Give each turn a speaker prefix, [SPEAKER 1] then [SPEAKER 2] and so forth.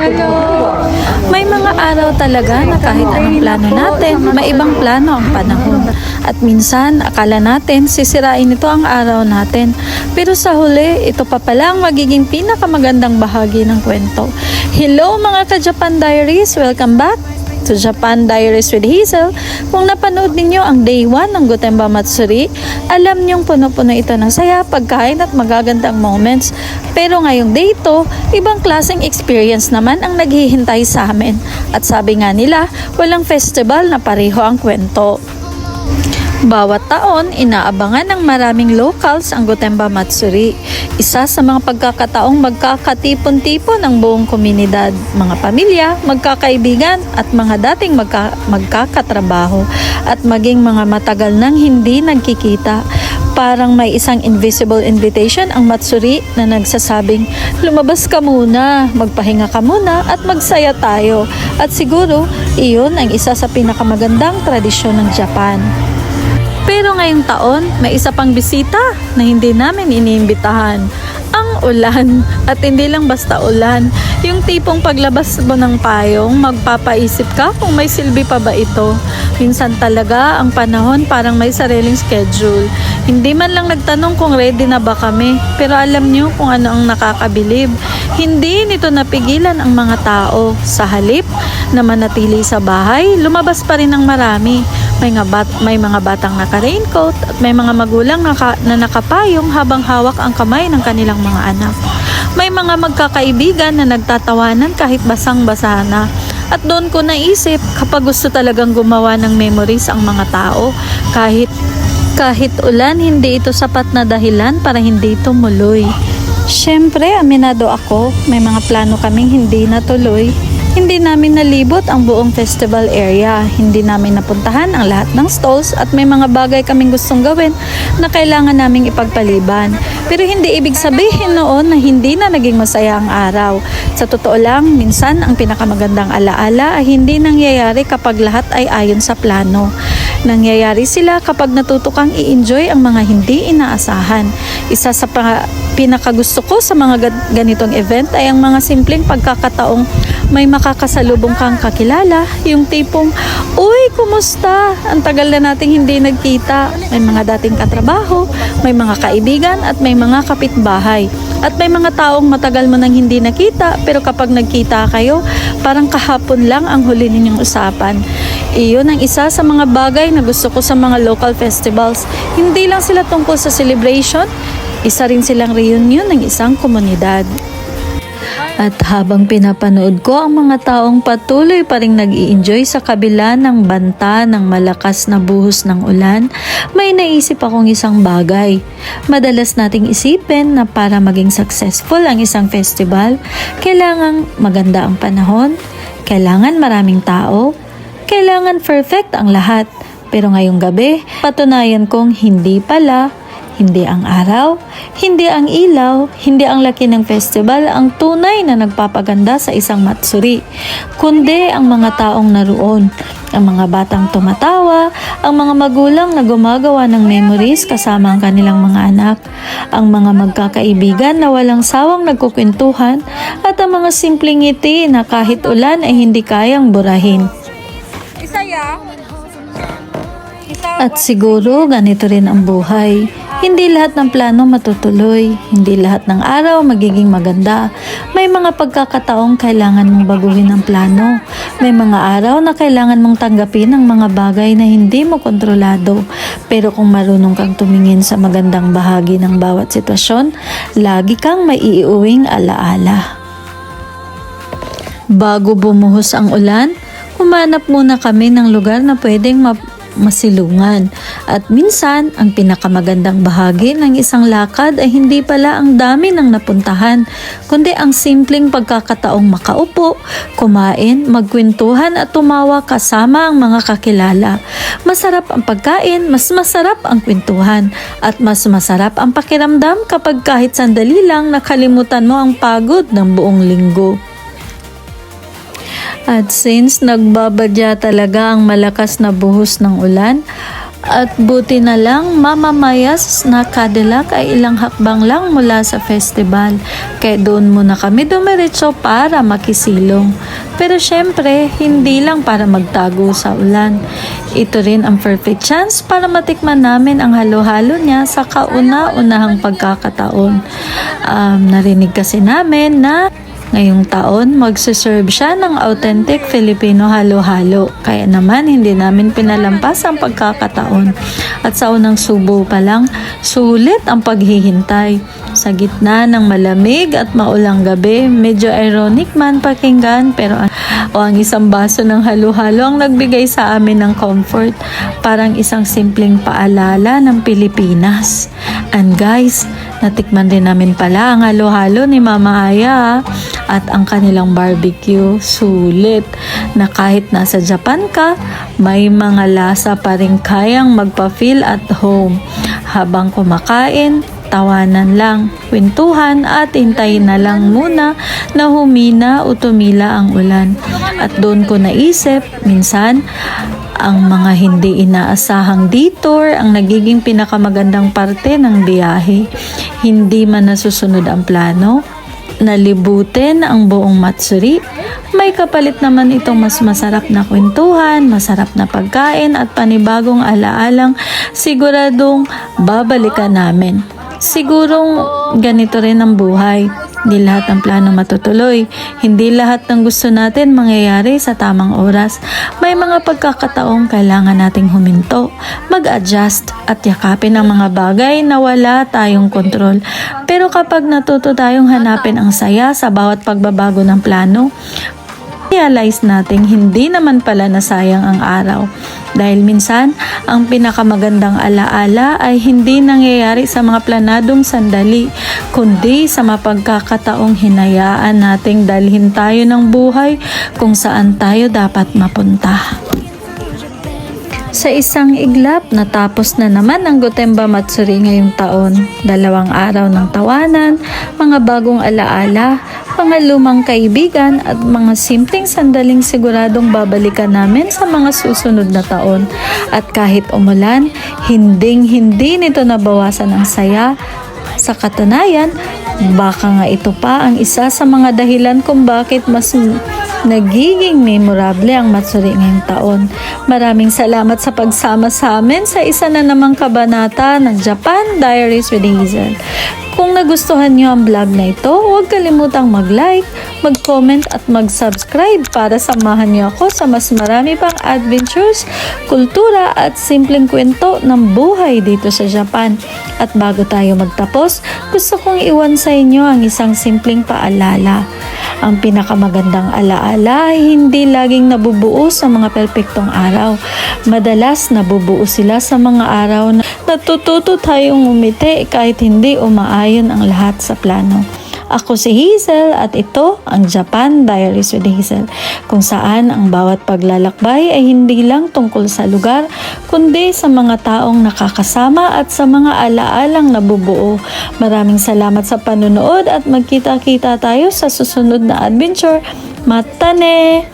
[SPEAKER 1] Hello! May mga araw talaga na kahit anong plano natin, may ibang plano ang panahon. At minsan, akala natin sisirain ito ang araw natin. Pero sa huli, ito pa pala ang magiging pinakamagandang bahagi ng kwento. Hello mga ka-Japan Diaries! Welcome back to Japan Diaries with Hazel. Kung napanood ninyo ang Day 1 ng Gotemba Matsuri, alam niyong puno-puno ito ng saya, pagkain at magagandang moments. Pero ngayong Day 2, ibang klaseng experience naman ang naghihintay sa amin. At sabi nga nila, walang festival na pareho ang kwento. Bawat taon, inaabangan ng maraming locals ang Gotemba Matsuri. Isa sa mga pagkakataong magkakatipon-tipon ng buong komunidad, mga pamilya, magkakaibigan at mga dating magkakatrabaho at maging mga matagal nang hindi nagkikita. Parang may isang invisible invitation ang Matsuri na nagsasabing, lumabas ka muna, magpahinga ka muna at magsaya tayo. At siguro, iyon ang isa sa pinakamagandang tradisyon ng Japan. Pero ngayong taon, may isa pang bisita na hindi namin iniimbitahan. Ang ulan. At hindi lang basta ulan. Yung tipong paglabas mo ng payong, magpapaisip ka kung may silbi pa ba ito. Minsan talaga, ang panahon parang may sariling schedule. Hindi man lang nagtanong kung ready na ba kami. Pero alam nyo kung ano ang nakakabilib. Hindi nito napigilan ang mga tao. Sa halip na manatili sa bahay, lumabas pa rin ang marami. May mga batang naka-raincoat at may mga magulang na nakapayong habang hawak ang kamay ng kanilang mga anak. May mga magkakaibigan na nagtatawanan kahit basang-basa na. At doon ko naisip, kapag gusto talagang gumawa ng memories ang mga tao, kahit ulan, hindi ito sapat na dahilan para hindi tumuloy. Siyempre, aminado ako, may mga plano kaming hindi natuloy. Hindi namin nalibot ang buong festival area. Hindi namin napuntahan ang lahat ng stalls at may mga bagay kaming gustong gawin na kailangan naming ipagpaliban. Pero hindi ibig sabihin noon na hindi na naging masaya ang araw. Sa totoo lang, minsan ang pinakamagandang alaala ay hindi nangyayari kapag lahat ay ayon sa plano. Nangyayari sila kapag natuto kang i-enjoy ang mga hindi inaasahan. Isa sa pinakagusto ko sa mga ganitong event ay ang mga simpleng pagkakataong may makakasalubong kang kakilala, yung tipong, uy, kumusta? Ang tagal na nating hindi nagkita. May mga dating katrabaho, may mga kaibigan at may mga kapitbahay. At may mga taong matagal mo nang hindi nakita, pero kapag nagkita kayo, parang kahapon lang ang huli ninyong usapan. Iyon ang isa sa mga bagay na gusto ko sa mga local festivals. Hindi lang sila tungkol sa celebration, isa rin silang reunion ng isang komunidad. At habang pinapanood ko ang mga taong patuloy pa ring nag-i-enjoy sa kabila ng banta ng malakas na buhos ng ulan, may naisip akong isang bagay. Madalas nating isipin na para maging successful ang isang festival, kailangan maganda ang panahon, kailangan maraming tao, kailangan perfect ang lahat. Pero ngayong gabi, patunayan kong hindi pala. Hindi ang araw, hindi ang ilaw, hindi ang laki ng festival ang tunay na nagpapaganda sa isang matsuri, kundi ang mga taong naroon, ang mga batang tumatawa, ang mga magulang na gumagawa ng memories kasama ang kanilang mga anak, ang mga magkakaibigan na walang sawang nagkukwentuhan, at ang mga simpleng ngiti na kahit ulan ay hindi kayang burahin. At siguro ganito rin ang buhay. Hindi lahat ng plano matutuloy. Hindi lahat ng araw magiging maganda. May mga pagkakataong kailangan mong baguhin ang plano. May mga araw na kailangan mong tanggapin ang mga bagay na hindi mo kontrolado. Pero kung marunong kang tumingin sa magandang bahagi ng bawat sitwasyon, lagi kang may iuwing alaala. Bago bumuhos ang ulan, humanap muna kami ng lugar na pwedeng masilungan. At minsan, ang pinakamagandang bahagi ng isang lakad ay hindi pala ang dami ng napuntahan, kundi ang simpleng pagkakataong makaupo, kumain, magkwentuhan at tumawa kasama ang mga kakilala. Masarap ang pagkain, mas masarap ang kwentuhan, at mas masarap ang pakiramdam kapag kahit sandali lang nakalimutan mo ang pagod ng buong linggo. At since nagbabadya talaga ang malakas na buhos ng ulan, At buti na lang, mamamayas na Cadillac ay ilang hakbang lang mula sa festival. Kaya doon muna kami dumiretso para makisilong. Pero syempre, hindi lang para magtago sa ulan. Ito rin ang perfect chance para matikman namin ang halo-halo niya sa kauna-unahang pagkakataon. Narinig kasi namin na ngayong taon, magsuserve siya ng authentic Filipino halo-halo. Kaya naman, hindi namin pinalampas ang pagkakataon. At sa unang subo pa lang, sulit ang paghihintay. Sa gitna ng malamig at maulang gabi, medyo ironic man pakinggan, pero ang isang baso ng halo-halo ang nagbigay sa amin ng comfort. Parang isang simpleng paalala ng Pilipinas. And guys, natikman din namin pala ang halo-halo ni Mama Aya at ang kanilang barbecue. Sulit na kahit nasa Japan ka, may mga lasa pa rin kayang magpa-feel at home. Habang kumakain, tawanan lang, kwentuhan at hintayin na lang muna na humina o tumila ang ulan. At doon ko naisip, minsan, ang mga hindi inaasahang detour ang nagiging pinakamagandang parte ng biyahe. Hindi man nasusunod ang plano, nalibutin ang buong Matsuri, may kapalit naman itong mas masarap na kwentuhan, masarap na pagkain at panibagong alaalang siguradong babalikan namin. Sigurong ganito rin ang buhay. Hindi lahat ng plano matutuloy. Hindi lahat ng gusto natin mangyayari sa tamang oras. May mga pagkakataong kailangan nating huminto, mag-adjust at yakapin ang mga bagay na wala tayong kontrol. Pero kapag natuto tayong hanapin ang saya sa bawat pagbabago ng plano, realize nating hindi naman pala nasayang ang araw. Dahil minsan, ang pinakamagandang alaala ay hindi nangyayari sa mga planadong sandali, kundi sa mapagkakataong hinayaan nating dalhin tayo ng buhay kung saan tayo dapat mapunta. Sa isang iglap, natapos na naman ang Gotemba Matsuri ngayong taon. 2 araw ng tawanan, mga bagong alaala, mga lumang kaibigan at mga simpleng sandaling siguradong babalikan namin sa mga susunod na taon. At kahit umulan, hindi nito nabawasan ang saya. Sa katunayan, baka nga ito pa ang isa sa mga dahilan kung bakit mas nagiging memorable ang Matsuri ngayong taon. Maraming salamat sa pagsama sa amin sa isa na namang kabanata ng Japan Diaries with Hazel. Kung nagustuhan nyo ang vlog na ito, huwag kalimutang mag-like, mag-comment at mag-subscribe para samahan nyo ako sa mas marami pang adventures, kultura at simpleng kwento ng buhay dito sa Japan. At bago tayo magtapos, gusto kong iwan sa inyo ang isang simpleng paalala. Ang pinakamagandang alaala ay hindi laging nabubuo sa mga perpektong araw. Madalas nabubuo sila sa mga araw na natututo tayong umiti kahit hindi umaayon ang lahat sa plano. Ako si Hazel at ito ang Japan Diaries with Hazel, kung saan ang bawat paglalakbay ay hindi lang tungkol sa lugar, kundi sa mga taong nakakasama at sa mga alaalang nabubuo. Maraming salamat sa panunood at magkita-kita tayo sa susunod na adventure. Matane!